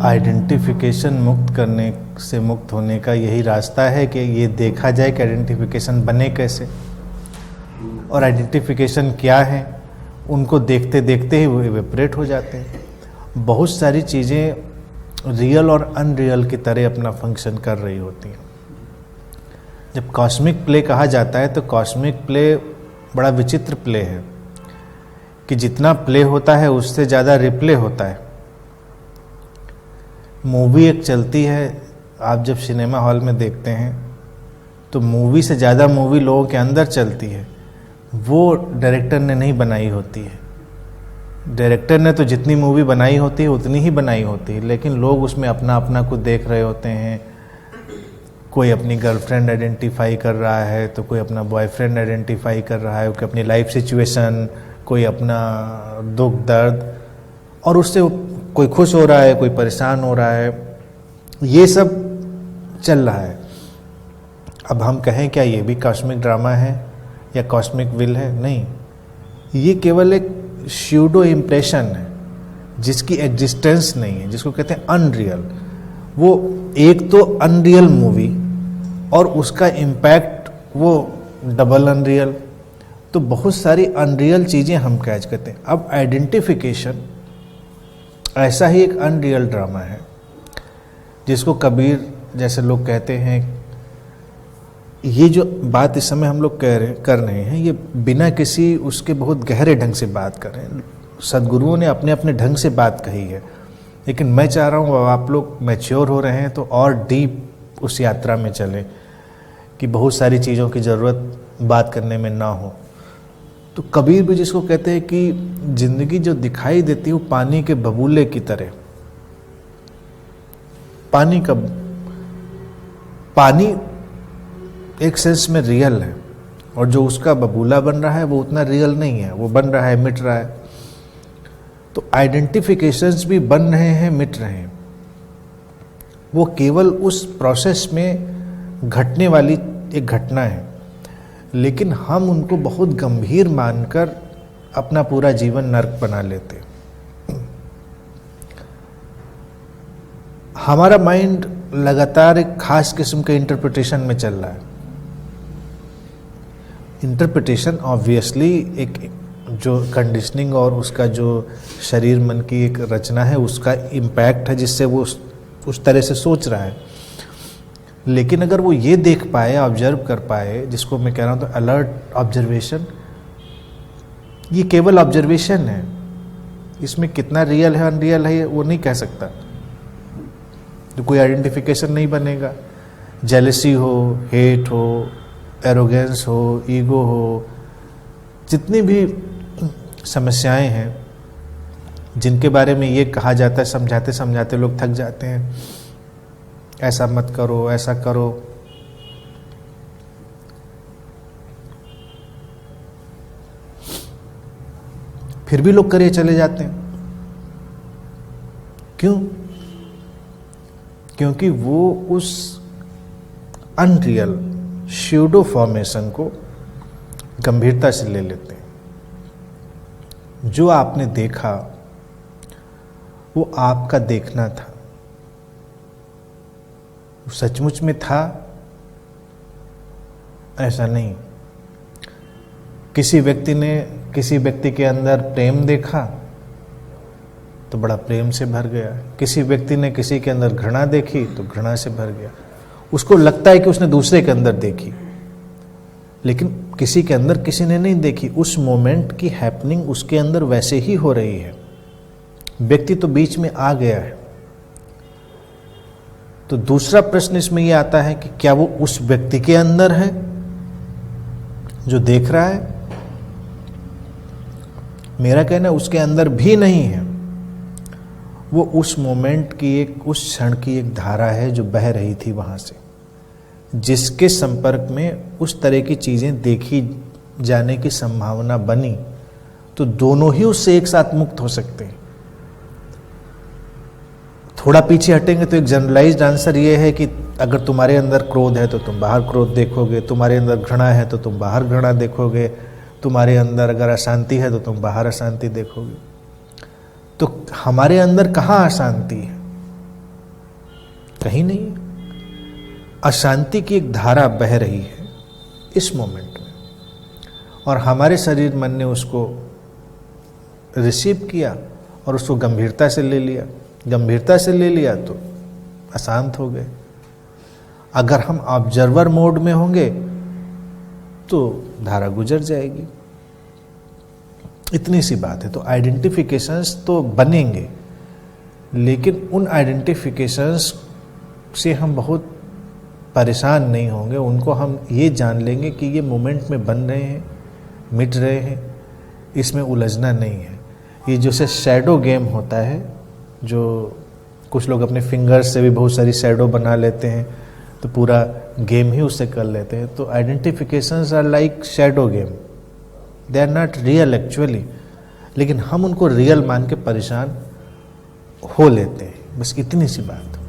Identification मुक्त करने से मुक्त होने का यही रास्ता है कि ये देखा जाए कि आइडेंटिफिकेशन बने कैसे और आइडेंटिफिकेशन क्या है। उनको देखते देखते ही वो इवेपरेट हो जाते हैं। बहुत सारी चीज़ें रियल और अनरियल की तरह अपना फंक्शन कर रही होती हैं। जब कॉस्मिक प्ले कहा जाता है तो कॉस्मिक प्ले बड़ा विचित्र प्ले है कि जितना प्ले होता है उससे ज़्यादा रिप्ले होता है। मूवी एक चलती है, आप जब सिनेमा हॉल में देखते हैं तो मूवी से ज़्यादा मूवी लोगों के अंदर चलती है। वो डायरेक्टर ने नहीं बनाई होती है। डायरेक्टर ने तो जितनी मूवी बनाई होती है उतनी ही बनाई होती है, लेकिन लोग उसमें अपना अपना कुछ देख रहे होते हैं। कोई अपनी गर्लफ्रेंड आइडेंटिफाई कर रहा है तो कोई अपना बॉयफ्रेंड आइडेंटिफाई कर रहा है, कोई अपनी लाइफ सिचुएशन, कोई अपना दुख दर्द, और उससे कोई खुश हो रहा है, कोई परेशान हो रहा है। ये सब चल रहा है। अब हम कहें क्या ये भी कॉस्मिक ड्रामा है या कॉस्मिक विल है? नहीं, ये केवल एक स्यूडो इम्प्रेशन है जिसकी एग्जिस्टेंस नहीं है, जिसको कहते हैं अनरियल। वो एक तो अनरियल मूवी और उसका इम्पैक्ट वो डबल अनरियल, तो बहुत सारी अनरियल चीज़ें हम कैच करते हैं। अब आइडेंटिफिकेशन ऐसा ही एक अनरियल ड्रामा है जिसको कबीर जैसे लोग कहते हैं। ये जो बात इस समय हम लोग कर रहे हैं, ये बिना किसी उसके बहुत गहरे ढंग से बात कर रहे हैं। सद्गुरुओं ने अपने अपने ढंग से बात कही है, लेकिन मैं चाह रहा हूँ आप लोग मैच्योर हो रहे हैं तो और डीप उस यात्रा में चलें कि बहुत सारी चीज़ों की ज़रूरत बात करने में ना हो। तो कबीर भी जिसको कहते हैं कि जिंदगी जो दिखाई देती है वो पानी के बबूले की तरह। पानी एक सेंस में रियल है और जो उसका बबूला बन रहा है वो उतना रियल नहीं है, वो बन रहा है, मिट रहा है। तो आइडेंटिफिकेशंस भी बन रहे हैं, मिट रहे हैं। वो केवल उस प्रोसेस में घटने वाली एक घटना है, लेकिन हम उनको बहुत गंभीर मानकर अपना पूरा जीवन नर्क बना लेते। हमारा माइंड लगातार एक खास किस्म के इंटरप्रिटेशन में चल रहा है। इंटरप्रिटेशन ऑब्वियसली एक जो कंडीशनिंग और उसका जो शरीर मन की एक रचना है, उसका इम्पैक्ट है जिससे वो उस तरह से सोच रहा है। लेकिन अगर वो ये देख पाए, ऑब्जर्व कर पाए, जिसको मैं कह रहा हूँ तो अलर्ट ऑब्जर्वेशन, ये केवल ऑब्जर्वेशन है। इसमें कितना रियल है अनरियल है वो नहीं कह सकता, तो कोई आइडेंटिफिकेशन नहीं बनेगा। जेलसी हो, हेट हो, एरोगेंस हो, ईगो हो, जितनी भी समस्याएं हैं जिनके बारे में ये कहा जाता है, समझाते समझाते लोग थक जाते हैं, ऐसा मत करो, ऐसा करो। फिर भी लोग करे चले जाते हैं। क्यों? क्योंकि वो उस अनरियल स्यूडो फॉर्मेशन को गंभीरता से ले लेते हैं। जो आपने देखा वो आपका देखना था, सचमुच में था ऐसा नहीं। किसी व्यक्ति ने किसी व्यक्ति के अंदर प्रेम देखा तो बड़ा प्रेम से भर गया। किसी व्यक्ति ने किसी के अंदर घृणा देखी तो घृणा से भर गया। उसको लगता है कि उसने दूसरे के अंदर देखी, लेकिन किसी के अंदर किसी ने नहीं देखी। उस मोमेंट की हैपनिंग उसके अंदर वैसे ही हो रही है। व्यक्ति तो बीच में आ गया है। तो दूसरा प्रश्न इसमें यह आता है कि क्या वो उस व्यक्ति के अंदर है जो देख रहा है? मेरा कहना है उसके अंदर भी नहीं है। वो उस मोमेंट की एक, उस क्षण की एक धारा है जो बह रही थी वहां से, जिसके संपर्क में उस तरह की चीजें देखी जाने की संभावना बनी, तो दोनों ही उससे एक साथ मुक्त हो सकते हैं। थोड़ा पीछे हटेंगे तो एक जनरलाइज्ड आंसर ये है कि अगर तुम्हारे अंदर क्रोध है तो तुम बाहर क्रोध देखोगे, तुम्हारे अंदर घृणा है तो तुम बाहर घृणा देखोगे, तुम्हारे अंदर अगर अशांति है तो तुम बाहर अशांति देखोगे। तो हमारे अंदर कहाँ अशांति है? कहीं नहीं है। अशांति की एक धारा बह रही है इस मोमेंट में, और हमारे शरीर मन ने उसको रिसीव किया और उसको गंभीरता से ले लिया। गंभीरता से ले लिया तो अशांत हो गए। अगर हम ऑब्जर्वर मोड में होंगे तो धारा गुजर जाएगी। इतनी सी बात है। तो आइडेंटिफिकेशंस तो बनेंगे, लेकिन उन आइडेंटिफिकेशंस से हम बहुत परेशान नहीं होंगे। उनको हम ये जान लेंगे कि ये मोमेंट में बन रहे हैं, मिट रहे हैं, इसमें उलझना नहीं है। ये जैसे शैडो गेम होता है, जो कुछ लोग अपने फिंगर्स से भी बहुत सारी शैडो बना लेते हैं, तो पूरा गेम ही उससे कर लेते हैं। तो identifications are like shadow game, they are not real actually, लेकिन हम उनको रियल मान के परेशान हो लेते हैं। बस इतनी सी बात।